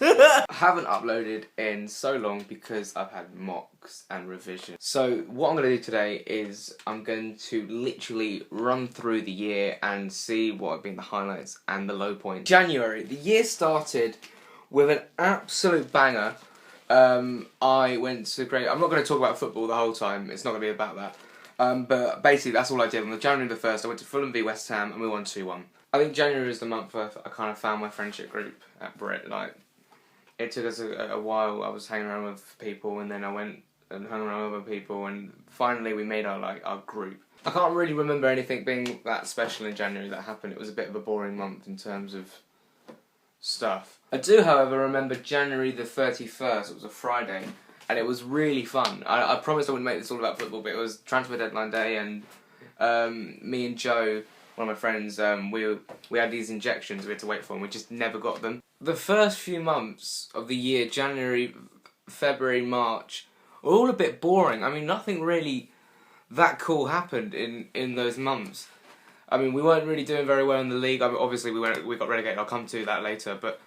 I haven't uploaded in so long because I've had mocks and revision. So what I'm going to do today is I'm going to literally run through the year and see what have been the highlights and the low points. January, the year started with an absolute banger. I went to great. I'm not going to talk about football the whole time. It's not going to be about that. But basically, that's all I did. On the January the 1st, I went to Fulham v West Ham and we won 2-1. I think January was the month where I kind of found my friendship group at Brit. Like, it took us a while. I was hanging around with people, and then I went and hung around with other people, and finally we made our group. I can't really remember anything being that special in January that happened. It was a bit of a boring month in terms of stuff. I do, however, remember January the 31st. It was a Friday, and it was really fun. I promised I wouldn't make this all about football, but it was transfer deadline day, and me and Joe, one of my friends, we had these injections we had to wait for, and we just never got them. The first few months of the year, January, February, March, were all a bit boring. I mean, nothing really that cool happened in those months. I mean, we weren't really doing very well in the league. I mean, obviously, we got relegated. I'll come to that later. But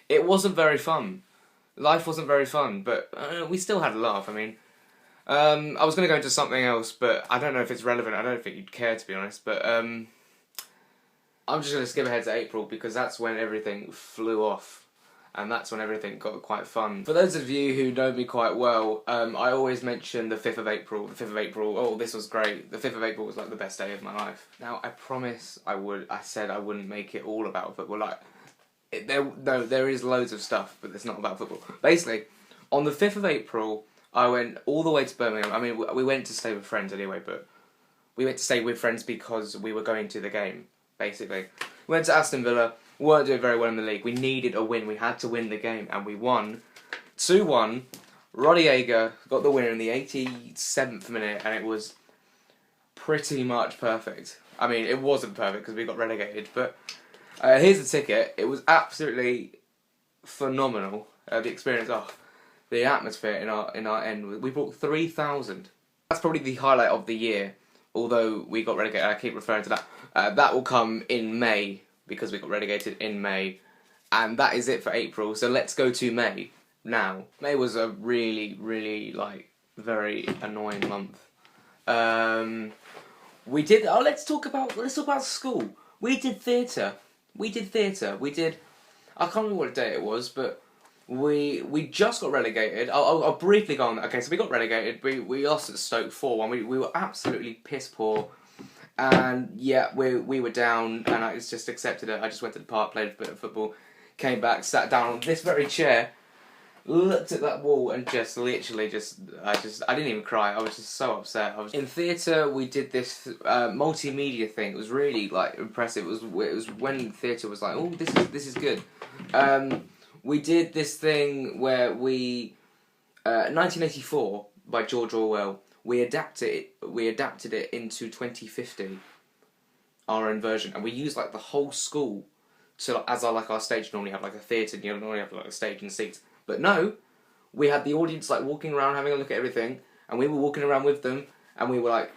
it wasn't very fun. Life wasn't very fun, but we still had a laugh. I mean, I was going to go into something else, but I don't know if it's relevant. I don't think you'd care, to be honest. But I'm just going to skip ahead to April because that's when everything flew off. And that's when everything got quite fun. For those of you who know me quite well, I always mention the 5th of April. The 5th of April, oh, this was great. The 5th of April was like the best day of my life. Now, I promise I said I wouldn't make it all about football. Like, there is loads of stuff, but it's not about football. Basically, on the 5th of April, I went all the way to Birmingham. I mean, we went to stay with friends anyway, but we went to stay with friends because we were going to the game, basically. We went to Aston Villa. We weren't doing very well in the league. We needed a win. We had to win the game, and we won 2-1. Roddy Ager got the winner in the 87th minute, and it was pretty much perfect. I mean, it wasn't perfect because we got relegated, but here's the ticket. It was absolutely phenomenal. The experience, the atmosphere in our end. We brought 3,000. That's probably the highlight of the year, although we got relegated. I keep referring to that. That will come in May, because we got relegated in May, and that is it for April. So let's go to May now. May was a really, really very annoying month. We did. Oh, let's talk about school. We did theatre. I can't remember what day it was, but we just got relegated. I'll briefly go on that. Okay, so we got relegated. We lost at Stoke 4-1. We were absolutely piss poor. And yeah, we were down, and I just accepted it. I just went to the park, played a bit of football, came back, sat down on this very chair, looked at that wall, and just literally I didn't even cry. I was just so upset. In theatre. We did this multimedia thing. It was really impressive. It was when theatre was like, oh, this is good. We did this thing where 1984 by George Orwell. We adapted it into 2050, our own version, and we used the whole school as our stage. Normally have a theatre, and you normally have a stage and seats, but no, we had the audience walking around having a look at everything, and we were walking around with them, and we had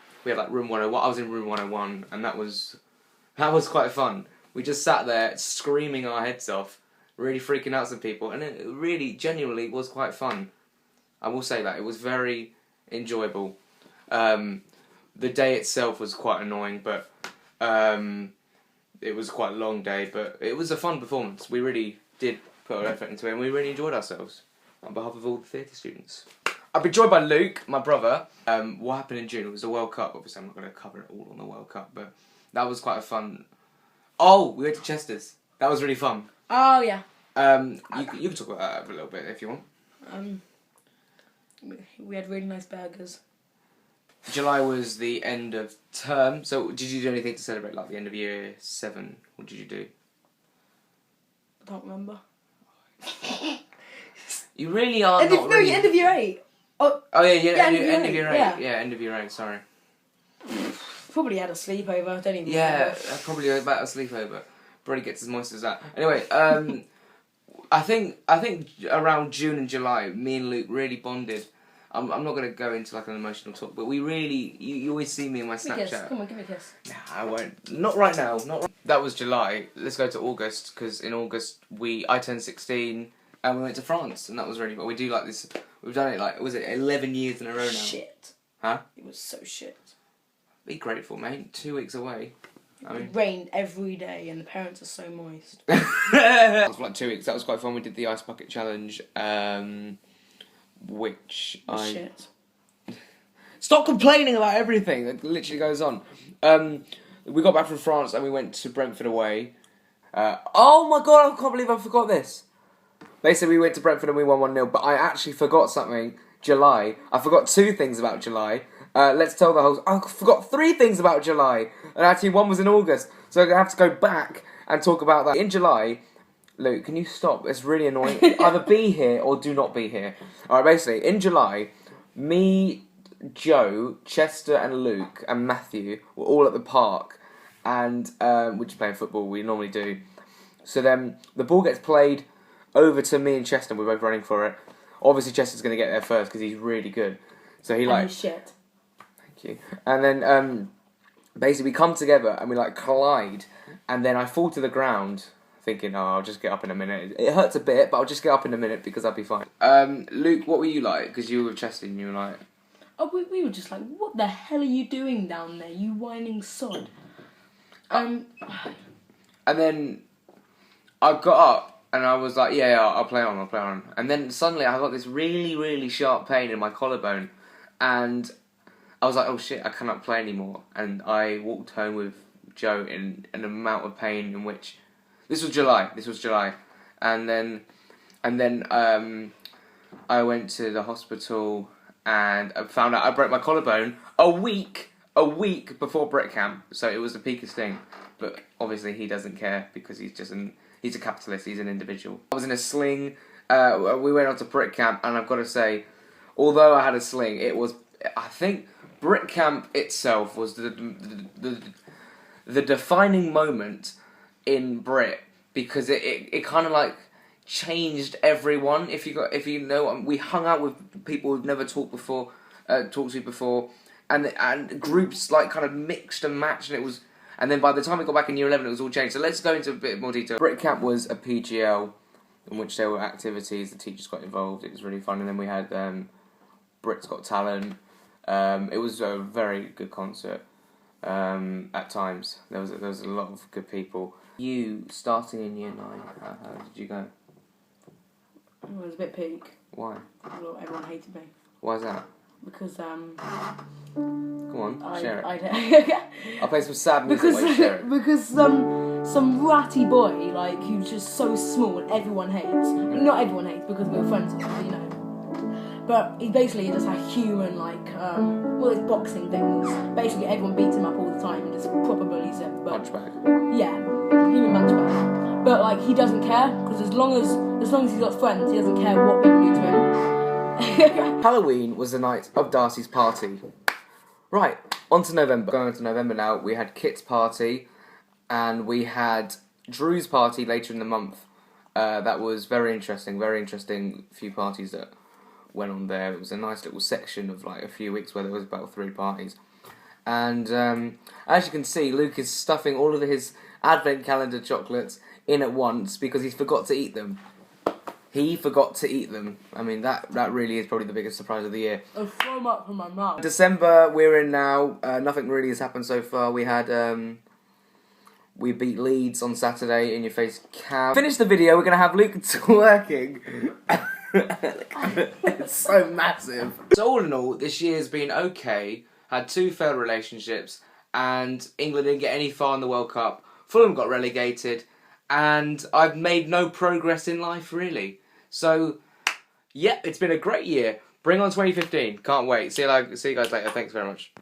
room 101. I was in room 101, and that was quite fun. We just sat there screaming our heads off, really freaking out some people, and it really genuinely was quite fun. I will say that it was very enjoyable. The day itself was quite annoying, but it was quite a long day, but it was a fun performance. We really did put our effort into it, and we really enjoyed ourselves on behalf of all the theatre students. I've been joined by Luke, my brother. What happened in June? It was the World Cup. Obviously, I'm not going to cover it all on the World Cup, but that was quite a fun. Oh, we went to Chester's. That was really fun. Oh yeah. You can talk about that a little bit if you want. We had really nice burgers. July was the end of term, so did you do anything to celebrate the end of year 7? What did you do? I don't remember. You really are end of year 8. Oh yeah, end of year 8. Yeah. Yeah, end of year 8, sorry. Probably had a sleepover, don't even Yeah, remember. probably about a sleepover. Probably gets as moist as that. Anyway, I think around June and July, me and Luke really bonded. I'm not going to go into like an emotional talk, but we really, you always see me in my Give me a kiss. Snapchat. Come on, give me a kiss. Nah, I won't. Not right now. That was July. Let's go to August, because in August I turned 16 and we went to France, and that was really fun. We do like this. We've done it like, was it 11 years in a row now? Shit. Huh? It was so shit. Be grateful, mate. 2 weeks away. It rained every day, and the parents are so moist. That was for like 2 weeks. That was quite fun. We did the ice bucket challenge, which Shit. Stop complaining about everything that literally goes on. We got back from France and we went to Brentford away. Oh my god, I can't believe I forgot this. Basically, we went to Brentford and we won 1-0, but I actually forgot something. July. I forgot 2 things about July. Let's tell the whole... I forgot 3 things about July. And actually, 1 was in August. So I'm going to have to go back and talk about that. In July... Luke, can you stop? It's really annoying. Either be here or do not be here. Alright, basically, in July, me, Joe, Chester and Luke and Matthew were all at the park. And we're just playing football, we normally do. So then, the ball gets played over to me and Chester, we're both running for it. Obviously, Chester's going to get there first because he's really good. So he And he's shit. Thank you. And then, basically, we come together and we collide. And then I fall to the ground, thinking, oh, I'll just get up in a minute. It hurts a bit, but I'll just get up in a minute because I'll be fine. Luke, what were you like? Because you were with Chester and you were like... Oh, we were just like, what the hell are you doing down there, you whining sod? And then I got up and I was like, yeah, I'll play on. And then suddenly I got this really, really sharp pain in my collarbone. And I was like, oh shit, I cannot play anymore. And I walked home with Joe in an amount of pain in which... This was July. And then I went to the hospital and I found out I broke my collarbone a week before Brit Camp. So it was the peakest thing. But obviously he doesn't care because he's a capitalist, he's an individual. I was in a sling, we went on to Brit Camp, and I've got to say, although I had a sling, I think Brit Camp itself was the defining moment in Brit, because it kind of like changed everyone. If you know, we hung out with people we've never talked to before, and groups like kind of mixed and matched, and then by the time we got back in year 11, it was all changed. So let's go into a bit more detail. Brit Camp was a PGL in which there were activities, the teachers got involved, it was really fun, and then we had Brit's Got Talent. It was a very good concert at times. There was a lot of good people. You, starting in year 9, how did you go? It was a bit peak. Why? Well, everyone hated me. Why is that? Because, Come on, share it. I don't... I'll play some sad music while you share it. Because some ratty boy, like, who's just so small and everyone hates. Not everyone hates because we're friends with him, you know. But he basically does like human, like, well, it's boxing things. Basically, everyone beats him up all the time and just proper bullies him. But, Punchbag. Yeah, human punchbag. But, like, he doesn't care, because as long as he's got friends, he doesn't care what people do to him. Halloween was the night of Darcy's party. Right, on to November. Going on to November now, we had Kit's party, and we had Drew's party later in the month. That was very interesting few parties that went on there. It was a nice little section of like a few weeks where there was about 3 parties. And as you can see, Luke is stuffing all of his advent calendar chocolates in at once because he forgot to eat them. I mean, that really is probably the biggest surprise of the year. I'll throw them up from my mouth. December, we're in now. Nothing really has happened so far. We had, we beat Leeds on Saturday, in your face cow. Finish the video, we're going to have Luke twerking. It's so massive. So all in all, this year's been okay. Had 2 failed relationships, and England didn't get any far in the World Cup. Fulham got relegated, and I've made no progress in life, really. So, yeah, it's been a great year. Bring on 2015. Can't wait. See you guys later. Thanks very much.